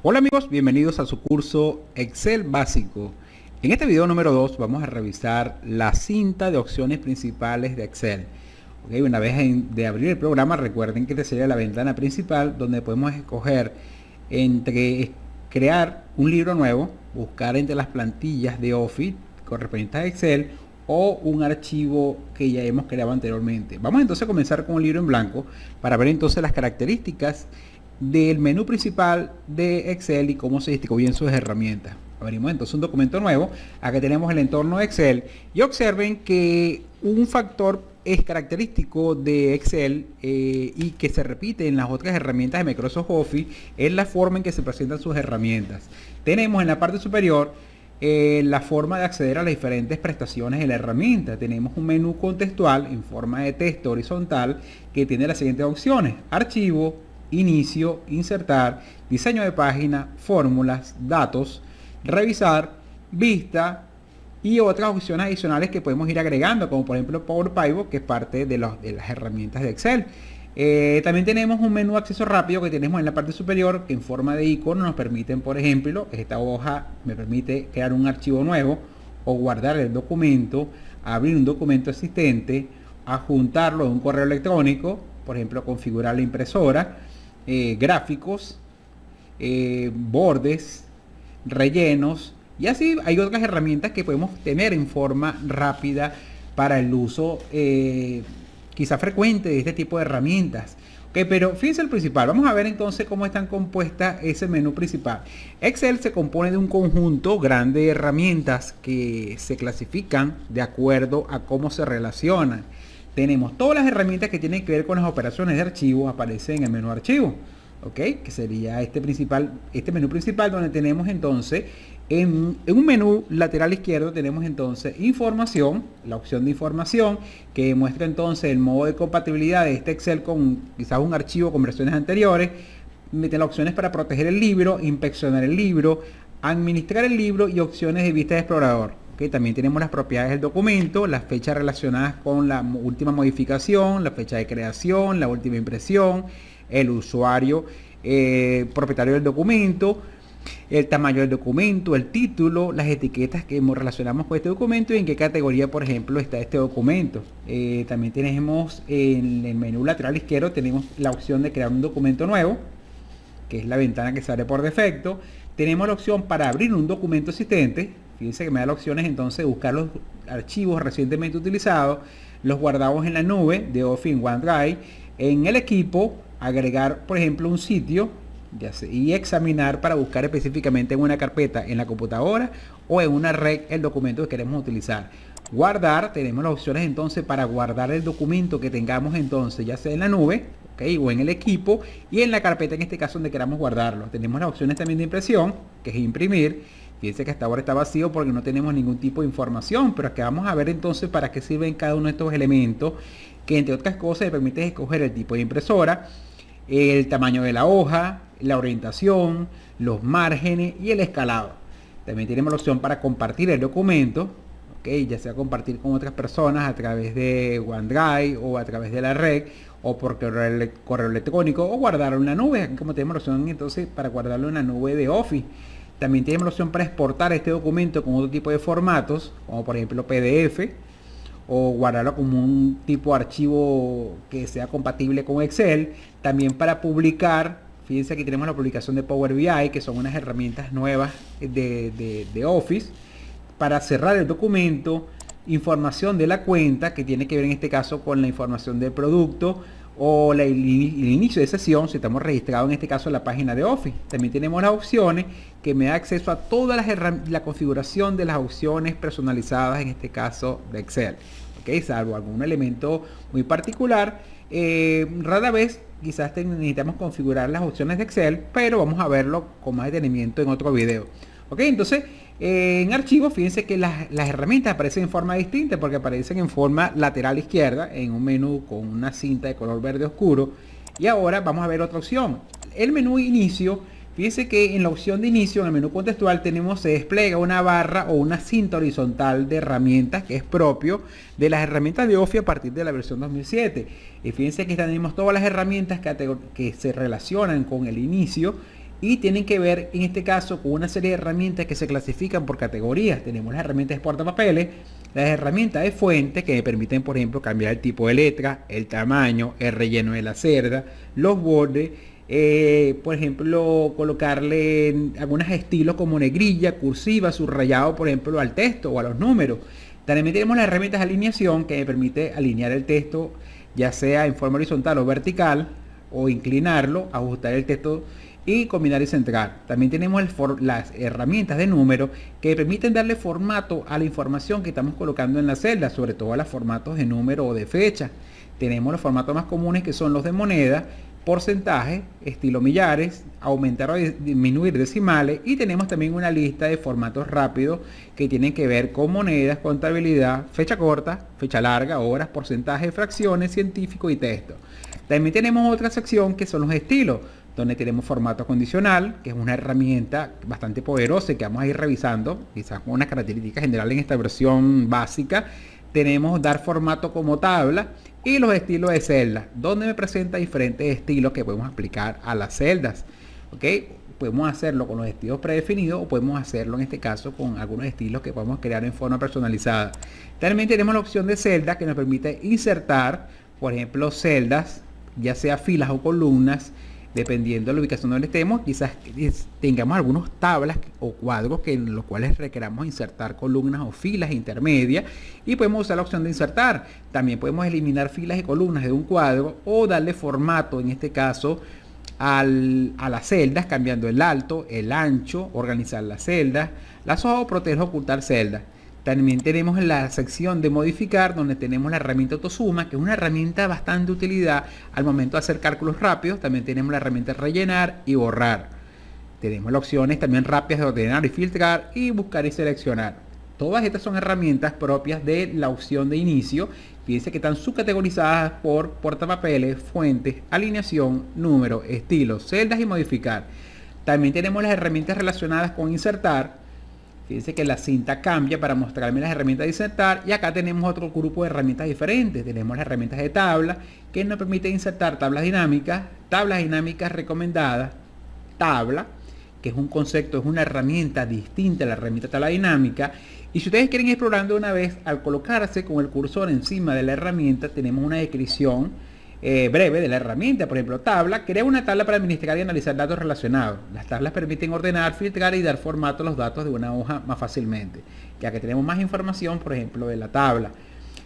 Hola amigos, bienvenidos a su curso Excel básico. En este video número 2 vamos a revisar la cinta de opciones principales de Excel. Una vez de abrir el programa, recuerden que esta sería la ventana principal donde podemos escoger entre crear un libro nuevo, buscar entre las plantillas de Office correspondientes a Excel o un archivo que ya hemos creado anteriormente. Vamos entonces a comenzar con un libro en blanco para ver entonces las características del menú principal de Excel y cómo se distribuyen sus herramientas. Abrimos entonces un documento nuevo. Acá tenemos el entorno de Excel y observen que un factor es característico de Excel y que se repite en las otras herramientas de Microsoft Office es la forma en que se presentan sus herramientas. Tenemos en la parte superior la forma de acceder a las diferentes prestaciones de la herramienta. Tenemos un menú contextual en forma de texto horizontal que tiene las siguientes opciones: archivo, inicio, insertar, diseño de página, fórmulas, datos, revisar, vista y otras opciones adicionales que podemos ir agregando, como por ejemplo Power Pivot, que es parte de las herramientas de Excel. También tenemos un menú acceso rápido que tenemos en la parte superior, que en forma de icono nos permiten, por ejemplo, esta hoja me permite crear un archivo nuevo o guardar el documento, abrir un documento existente, adjuntarlo a un correo electrónico, por ejemplo configurar la impresora, gráficos, bordes, rellenos, y así hay otras herramientas que podemos tener en forma rápida para el uso quizá frecuente de este tipo de herramientas. Pero fíjense el principal. Vamos a ver entonces cómo están compuestas ese menú principal. Excel se compone de un conjunto grande de herramientas que se clasifican de acuerdo a cómo se relacionan. Tenemos todas las herramientas que tienen que ver con las operaciones de archivo, aparecen en el menú archivo, que sería este menú principal, donde tenemos entonces en un menú lateral izquierdo tenemos entonces información, la opción de información que muestra entonces el modo de compatibilidad de este Excel con quizás un archivo con versiones anteriores. Mete las opciones para proteger el libro, inspeccionar el libro, administrar el libro y opciones de vista de explorador. También tenemos las propiedades del documento, las fechas relacionadas con la última modificación, la fecha de creación, la última impresión, el usuario propietario del documento, el tamaño del documento, el título, las etiquetas que relacionamos con este documento y en qué categoría, por ejemplo, está este documento. También tenemos en el menú lateral izquierdo tenemos la opción de crear un documento nuevo, que es la ventana que sale por defecto. Tenemos la opción para abrir un documento existente. Fíjense que me da las opciones entonces de buscar los archivos recientemente utilizados, los guardamos en la nube de Office en OneDrive, en el equipo, agregar por ejemplo un sitio y examinar para buscar específicamente en una carpeta en la computadora o en una red el documento que queremos utilizar. Guardar, tenemos las opciones entonces para guardar el documento que tengamos entonces ya sea en la nube o en el equipo y en la carpeta en este caso donde queramos guardarlo. Tenemos las opciones también de impresión, que es imprimir. Fíjense que hasta ahora está vacío porque no tenemos ningún tipo de información, pero acá vamos a ver entonces para qué sirven cada uno de estos elementos, que entre otras cosas le permite escoger el tipo de impresora, el tamaño de la hoja, la orientación, los márgenes y el escalado. También tenemos la opción para compartir el documento, ya sea compartir con otras personas a través de OneDrive o a través de la red o por correo electrónico o guardarlo en la nube, como tenemos la opción entonces para guardarlo en la nube de Office. También tenemos la opción para exportar este documento con otro tipo de formatos, como por ejemplo PDF, o guardarlo como un tipo de archivo que sea compatible con Excel. También para publicar, fíjense aquí tenemos la publicación de Power BI, que son unas herramientas nuevas de Office. Para cerrar el documento, información de la cuenta, que tiene que ver en este caso con la información del producto, o el inicio de sesión si estamos registrados en este caso en la página de Office. También tenemos las opciones que me da acceso a toda la configuración de las opciones personalizadas en este caso de Excel, salvo algún elemento muy particular. Rara vez quizás necesitamos configurar las opciones de Excel, pero vamos a verlo con más detenimiento en otro video. Entonces en archivos, fíjense que las herramientas aparecen en forma distinta porque aparecen en forma lateral izquierda en un menú con una cinta de color verde oscuro. Y ahora vamos a ver otra opción, el menú inicio. Fíjense que en la opción de inicio, en el menú contextual, se despliega una barra o una cinta horizontal de herramientas que es propio de las herramientas de Office a partir de la versión 2007. Y fíjense que tenemos todas las herramientas que se relacionan con el inicio y tienen que ver en este caso con una serie de herramientas que se clasifican por categorías. Tenemos las herramientas de portapapeles, las herramientas de fuente que me permiten, por ejemplo, cambiar el tipo de letra, el tamaño, el relleno de la celda, los bordes, por ejemplo, colocarle algunos estilos como negrilla, cursiva, subrayado, por ejemplo, al texto o a los números. También tenemos las herramientas de alineación que me permite alinear el texto ya sea en forma horizontal o vertical, o inclinarlo, ajustar el texto y combinar y centrar. También tenemos las herramientas de número que permiten darle formato a la información que estamos colocando en la celda, sobre todo a los formatos de número o de fecha. Tenemos los formatos más comunes que son los de moneda, porcentaje, estilo millares, aumentar o disminuir decimales, y tenemos también una lista de formatos rápidos que tienen que ver con monedas, contabilidad, fecha corta, fecha larga, horas, porcentaje, fracciones, científico y texto. También tenemos otra sección que son los estilos, donde tenemos formato condicional, que es una herramienta bastante poderosa y que vamos a ir revisando, quizás con unas características generales en esta versión básica. Tenemos dar formato como tabla y los estilos de celda, donde me presenta diferentes estilos que podemos aplicar a las celdas. ¿Ok? Podemos hacerlo con los estilos predefinidos o podemos hacerlo en este caso con algunos estilos que podemos crear en forma personalizada. También tenemos la opción de celda que nos permite insertar, por ejemplo, celdas, ya sea filas o columnas, dependiendo de la ubicación donde estemos. Quizás tengamos algunas tablas o cuadros en los cuales requeramos insertar columnas o filas intermedias, y podemos usar la opción de insertar. También podemos eliminar filas y columnas de un cuadro o darle formato, en este caso, a las celdas, cambiando el alto, el ancho, organizar las celdas, las hojas, o proteger o ocultar celdas. También tenemos la sección de modificar, donde tenemos la herramienta autosuma, que es una herramienta bastante utilidad al momento de hacer cálculos rápidos. También tenemos la herramienta rellenar y borrar. Tenemos las opciones también rápidas de ordenar y filtrar, y buscar y seleccionar. Todas estas son herramientas propias de la opción de inicio. Fíjense que están subcategorizadas por portapapeles, fuentes, alineación, número, estilos, celdas y modificar. También tenemos las herramientas relacionadas con insertar. Fíjense que la cinta cambia para mostrarme las herramientas de insertar, y acá tenemos otro grupo de herramientas diferentes. Tenemos las herramientas de tabla que nos permiten insertar tablas dinámicas recomendadas, tabla, que es un concepto, es una herramienta distinta a la herramienta tabla dinámica. Y si ustedes quieren ir explorando una vez, al colocarse con el cursor encima de la herramienta, tenemos una descripción breve de la herramienta. Por ejemplo, tabla: crea una tabla para administrar y analizar datos relacionados. Las tablas permiten ordenar, filtrar y dar formato a los datos de una hoja más fácilmente, ya que tenemos más información, por ejemplo, de la tabla.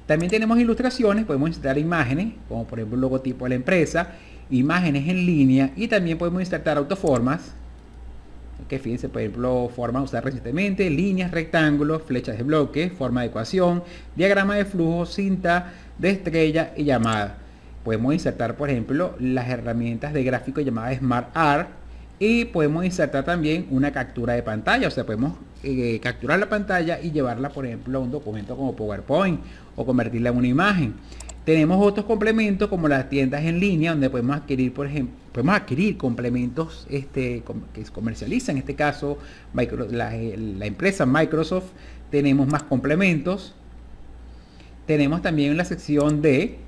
También tenemos ilustraciones, podemos insertar imágenes, como por ejemplo el logotipo de la empresa, imágenes en línea, y también podemos insertar autoformas, que fíjense, por ejemplo, formas usar recientemente, líneas, rectángulos, flechas de bloque, forma de ecuación, diagrama de flujo, cinta de estrella y llamada. Podemos insertar, por ejemplo, las herramientas de gráfico llamadas SmartArt, y podemos insertar también una captura de pantalla. O sea, podemos capturar la pantalla y llevarla, por ejemplo, a un documento como PowerPoint, o convertirla en una imagen. Tenemos otros complementos como las tiendas en línea, donde podemos adquirir, por ejemplo, complementos que se comercializan, en este caso la empresa Microsoft. Tenemos más complementos. Tenemos también la sección de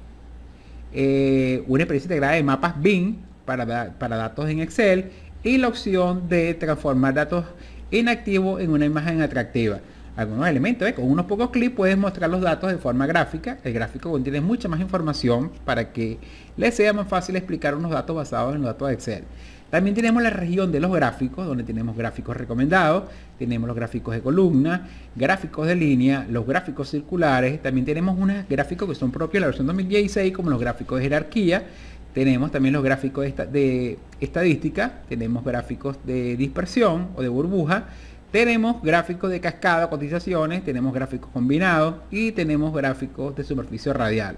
una experiencia integrada de mapas BIM para datos en Excel, y la opción de transformar datos inactivos en una imagen atractiva. Algunos elementos, con unos pocos clics puedes mostrar los datos de forma gráfica. El gráfico contiene mucha más información para que les sea más fácil explicar unos datos basados en los datos de Excel. También tenemos la región de los gráficos, donde tenemos gráficos recomendados, tenemos los gráficos de columna, gráficos de línea, los gráficos circulares. También tenemos unos gráficos que son propios de la versión 2016, como los gráficos de jerarquía. Tenemos también los gráficos de estadística, tenemos gráficos de dispersión o de burbuja, tenemos gráficos de cascada, cotizaciones, tenemos gráficos combinados, y tenemos gráficos de superficie radial.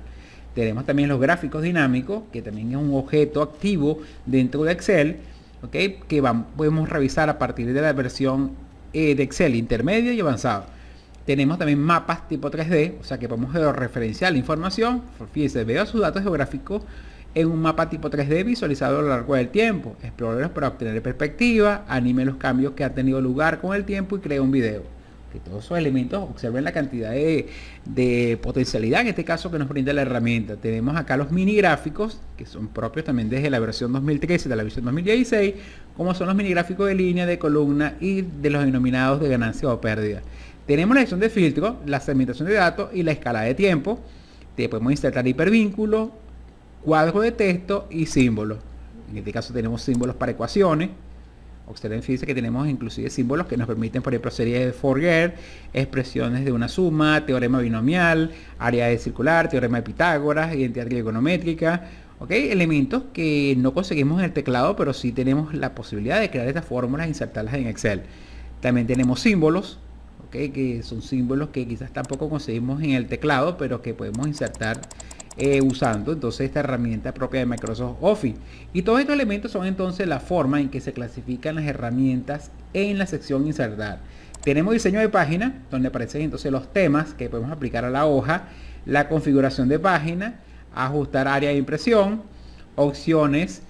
Tenemos también los gráficos dinámicos, que también es un objeto activo dentro de Excel, ¿okay? Que podemos revisar a partir de la versión de Excel intermedio y avanzado. Tenemos también mapas tipo 3D, o sea que podemos georreferenciar la información. Fíjense, veo sus datos geográficos en un mapa tipo 3D visualizado a lo largo del tiempo. Explórelos para obtener perspectiva, anime los cambios que han tenido lugar con el tiempo y crea un video. que todos esos elementos, observen la cantidad de potencialidad en este caso que nos brinda la herramienta. Tenemos acá los mini gráficos, que son propios también desde la versión 2013 de la versión 2016, como son los mini gráficos de línea, de columna y de los denominados de ganancia o pérdida. Tenemos la sección de filtro, la segmentación de datos y la escala de tiempo. Podemos insertar hipervínculos, cuadros de texto y símbolos. En este caso tenemos símbolos para ecuaciones. Observen, fíjense que tenemos inclusive símbolos que nos permiten, por ejemplo, series de Fourier, expresiones de una suma, teorema binomial, área de circular, teorema de Pitágoras, identidad trigonométrica. Elementos que no conseguimos en el teclado, pero sí tenemos la posibilidad de crear estas fórmulas e insertarlas en Excel. También tenemos símbolos, que son símbolos que quizás tampoco conseguimos en el teclado, pero que podemos insertar usando entonces esta herramienta propia de Microsoft Office. Y todos estos elementos son entonces la forma en que se clasifican las herramientas en la sección insertar. Tenemos diseño de página, donde aparecen entonces los temas que podemos aplicar a la hoja, la configuración de página, ajustar área de impresión, opciones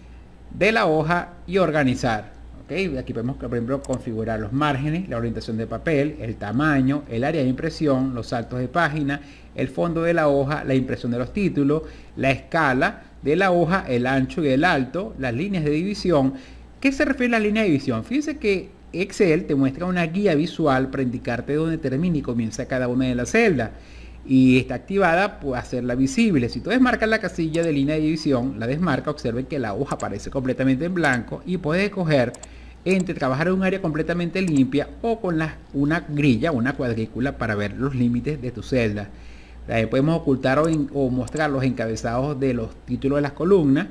de la hoja y organizar. Aquí podemos, por ejemplo, configurar los márgenes, la orientación de papel, el tamaño, el área de impresión, los saltos de página, el fondo de la hoja, la impresión de los títulos, la escala de la hoja, el ancho y el alto, las líneas de división. ¿Qué se refiere a la línea de división? Fíjense que Excel te muestra una guía visual para indicarte dónde termina y comienza cada una de las celdas. Y está activada por hacerla visible. Si tú desmarcas la casilla de línea de división, la desmarca, observen que la hoja aparece completamente en blanco y puedes escoger entre trabajar en un área completamente limpia o con una grilla, una cuadrícula para ver los límites de tu celda. También podemos ocultar o mostrar los encabezados de los títulos de las columnas.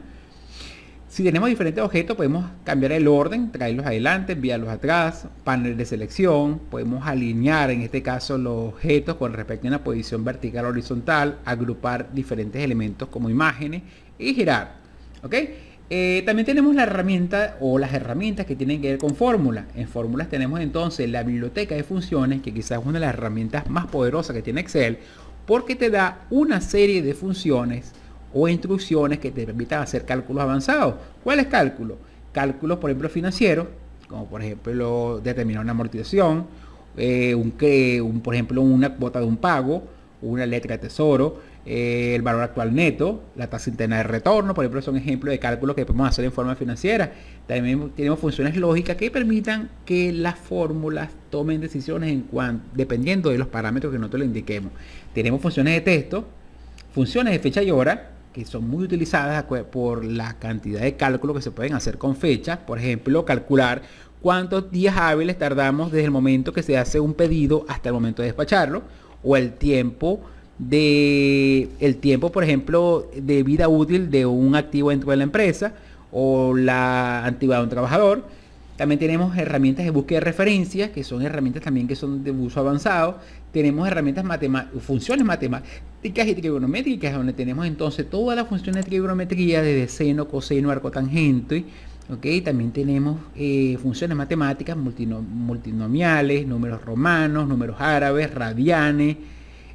Si tenemos diferentes objetos, podemos cambiar el orden, traerlos adelante, enviarlos atrás, panel de selección, podemos alinear en este caso los objetos con respecto a una posición vertical o horizontal, agrupar diferentes elementos como imágenes y girar. También tenemos la herramienta o las herramientas que tienen que ver con fórmulas. En fórmulas tenemos entonces la biblioteca de funciones, que quizás es una de las herramientas más poderosas que tiene Excel, porque te da una serie de funciones o instrucciones que te permitan hacer cálculos avanzados. ¿Cuáles cálculos? Cálculos, por ejemplo, financieros, como por ejemplo determinar una amortización, por ejemplo, una cuota de un pago, una letra de tesoro, el valor actual neto, la tasa interna de retorno, por ejemplo, son ejemplos de cálculos que podemos hacer en forma financiera. También tenemos funciones lógicas que permitan que las fórmulas tomen decisiones dependiendo de los parámetros que nosotros le indiquemos. Tenemos funciones de texto, funciones de fecha y hora, que son muy utilizadas por la cantidad de cálculos que se pueden hacer con fechas. Por ejemplo, calcular cuántos días hábiles tardamos desde el momento que se hace un pedido hasta el momento de despacharlo, o el tiempo, por ejemplo, de vida útil de un activo dentro de la empresa, o la antigüedad de un trabajador. También tenemos herramientas de búsqueda de referencias, que son herramientas también que son de uso avanzado. Tenemos herramientas funciones matemáticas y trigonométricas, donde tenemos entonces todas las funciones de trigonometría, desde seno, coseno, arco, tangente. También tenemos funciones matemáticas multinomiales, números romanos, números árabes, radianes,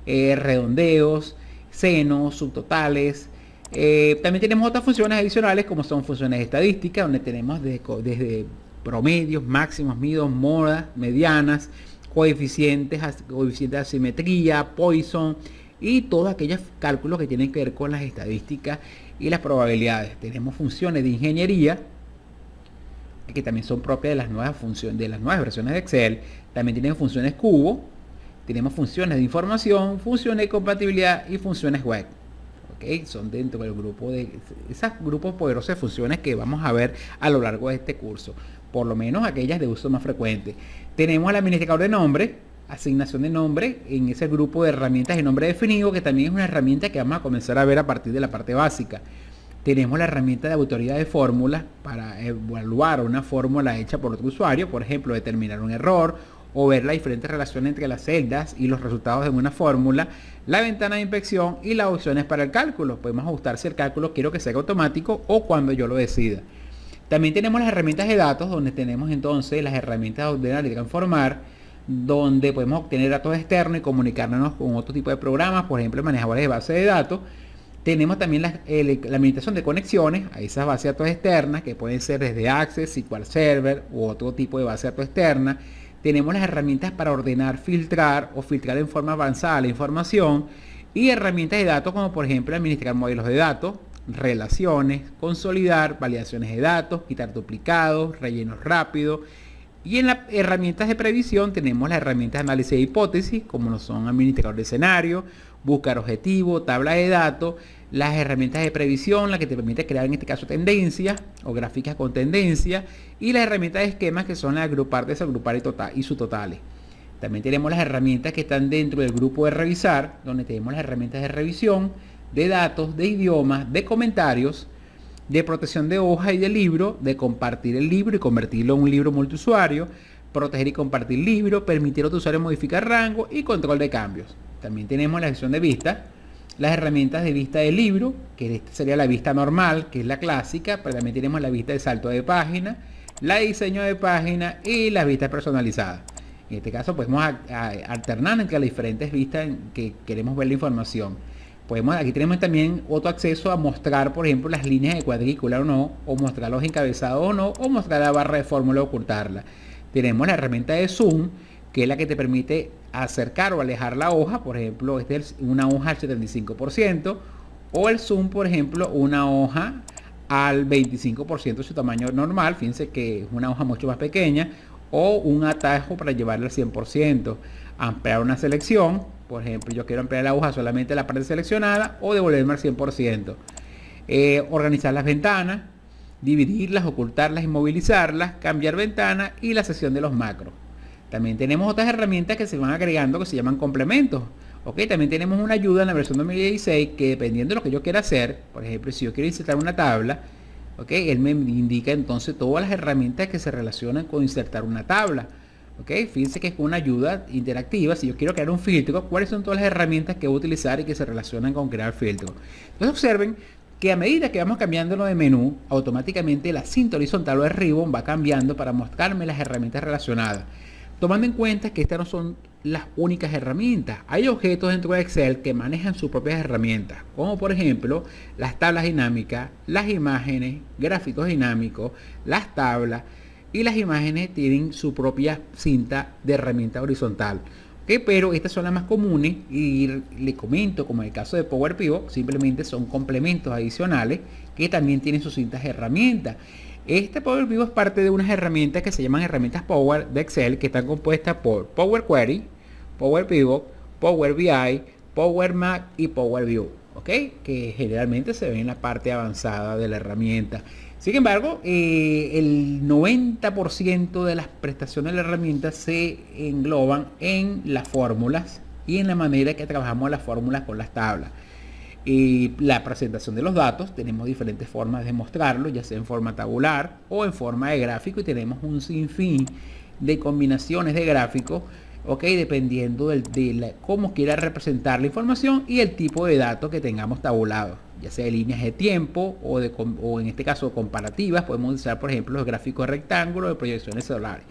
redondeos, senos, subtotales. También tenemos otras funciones adicionales, como son funciones estadísticas, donde tenemos desde promedios, máximos, midos, modas, medianas, coeficientes de asimetría, Poisson y todos aquellos cálculos que tienen que ver con las estadísticas y las probabilidades. Tenemos funciones de ingeniería, que también son propias de las nuevas versiones de Excel. También tenemos funciones cubo, tenemos funciones de información, funciones de compatibilidad y funciones web. Son dentro del grupo de esos grupos poderosos de funciones que vamos a ver a lo largo de este curso, por lo menos aquellas de uso más frecuente. Tenemos el administrador de nombre, asignación de nombre, en ese grupo de herramientas de nombre definido, que también es una herramienta que vamos a comenzar a ver a partir de la parte básica. Tenemos la herramienta de autoridad de fórmulas para evaluar una fórmula hecha por otro usuario, por ejemplo, determinar un error o ver la diferente relación entre las celdas y los resultados de una fórmula, la ventana de inspección y las opciones para el cálculo. Podemos ajustar si el cálculo quiero que sea automático o cuando yo lo decida. También tenemos las herramientas de datos, donde tenemos entonces las herramientas de ordenar y transformar, donde podemos obtener datos externos y comunicarnos con otro tipo de programas, por ejemplo, manejadores de base de datos. Tenemos también la administración de conexiones a esas bases de datos externas, que pueden ser desde Access, SQL Server u otro tipo de base de datos externa. tenemos las herramientas para ordenar, filtrar o filtrar en forma avanzada la información, y herramientas de datos como por ejemplo administrar modelos de datos, relaciones, consolidar, validaciones de datos, quitar duplicados, rellenos rápidos. Y en las herramientas de previsión tenemos las herramientas de análisis de hipótesis, como lo son administrador de escenario, buscar objetivo, tabla de datos, las herramientas de previsión, la que te permite crear en este caso tendencias o gráficas con tendencias, y las herramientas de esquemas, que son las de agrupar, desagrupar y subtotales. También tenemos las herramientas que están dentro del grupo de revisar, donde tenemos las herramientas de revisión, de datos, de idiomas, de comentarios, de protección de hoja y de libro, de compartir el libro y convertirlo en un libro multiusuario, proteger y compartir libro, permitir a otro usuario modificar rango y control de cambios. También tenemos la gestión de vista, las herramientas de vista del libro, que esta sería la vista normal, que es la clásica, pero también tenemos la vista de salto de página, la de diseño de página y las vistas personalizadas. En este caso podemos alternar entre las diferentes vistas en que queremos ver la información. Aquí tenemos también otro acceso a mostrar, por ejemplo, las líneas de cuadrícula o no, o mostrar los encabezados o no, o mostrar la barra de fórmula o ocultarla. Tenemos la herramienta de zoom, que es la que te permite acercar o alejar la hoja. Por ejemplo, esta es una hoja al 75%, o el zoom, por ejemplo, una hoja al 25% de su tamaño normal. Fíjense que es una hoja mucho más pequeña, o un atajo para llevarla al 100%. Ampliar una selección, por ejemplo, yo quiero ampliar la hoja solamente la parte seleccionada, o devolverme al 100%. Organizar las ventanas, dividirlas, ocultarlas, inmovilizarlas, cambiar ventanas y la sección de los macros. También tenemos otras herramientas que se van agregando que se llaman complementos. También tenemos una ayuda en la versión 2016 que, dependiendo de lo que yo quiera hacer, por ejemplo, si yo quiero insertar una tabla, él me indica entonces todas las herramientas que se relacionan con insertar una tabla. Fíjense que es una ayuda interactiva. Si yo quiero crear un filtro, ¿cuáles son todas las herramientas que voy a utilizar y que se relacionan con crear filtros? Entonces observen que a medida que vamos cambiando lo de menú, automáticamente la cinta horizontal o el ribbon va cambiando para mostrarme las herramientas relacionadas. Tomando en cuenta que estas no son las únicas herramientas. Hay objetos dentro de Excel que manejan sus propias herramientas, como por ejemplo las tablas dinámicas, las imágenes, gráficos dinámicos, las tablas, y las imágenes tienen su propia cinta de herramienta horizontal. Pero estas son las más comunes, y le comento, como en el caso de Power Pivot, simplemente son complementos adicionales que también tienen sus cintas de herramientas. Este Power Pivot es parte de unas herramientas que se llaman herramientas Power de Excel, que están compuestas por Power Query, Power Pivot, Power BI, Power Mac y Power View, que generalmente se ven en la parte avanzada de la herramienta. Sin embargo, el 90% de las prestaciones de la herramienta se engloban en las fórmulas y en la manera que trabajamos las fórmulas con las tablas. La presentación de los datos, tenemos diferentes formas de mostrarlo, ya sea en forma tabular o en forma de gráfico, y tenemos un sinfín de combinaciones de gráficos, dependiendo de cómo quiera representar la información y el tipo de datos que tengamos tabulado, ya sea de líneas de tiempo o en este caso comparativas. Podemos usar, por ejemplo, los gráficos de rectángulo de proyecciones solares.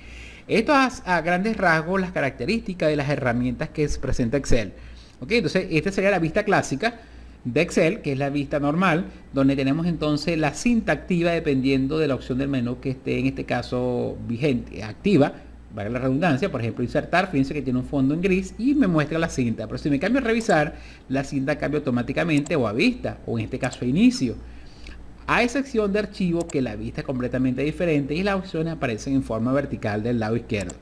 Esto a grandes rasgos las características de las herramientas que presenta Excel. Entonces esta sería la vista clásica de Excel, que es la vista normal, donde tenemos entonces la cinta activa dependiendo de la opción del menú que esté en este caso vigente, activa, valga la redundancia. Por ejemplo, insertar, fíjense que tiene un fondo en gris y me muestra la cinta, pero si me cambio a revisar, la cinta cambia automáticamente o a vista, o en este caso a inicio, a excepción de archivo, que la vista es completamente diferente y las opciones aparecen en forma vertical del lado izquierdo.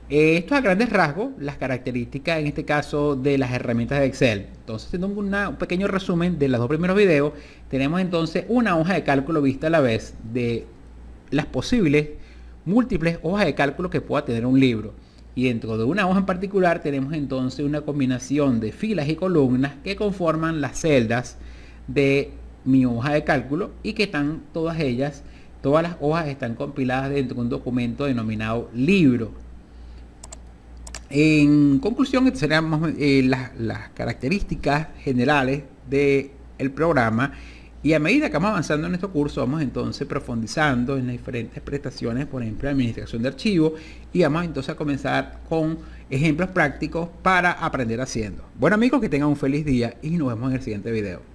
Esto a grandes rasgos, las características en este caso de las herramientas de Excel. Entonces, haciendo un pequeño resumen de los dos primeros videos, tenemos entonces una hoja de cálculo vista a la vez de las posibles múltiples hojas de cálculo que pueda tener un libro. Y dentro de una hoja en particular tenemos entonces una combinación de filas y columnas que conforman las celdas de mi hoja de cálculo, y que están todas las hojas están compiladas dentro de un documento denominado libro. En conclusión, estas serían las características generales del programa, y a medida que vamos avanzando en nuestro curso vamos entonces profundizando en las diferentes prestaciones, por ejemplo, administración de archivos, y vamos entonces a comenzar con ejemplos prácticos para aprender haciendo. Bueno amigos, que tengan un feliz día y nos vemos en el siguiente video.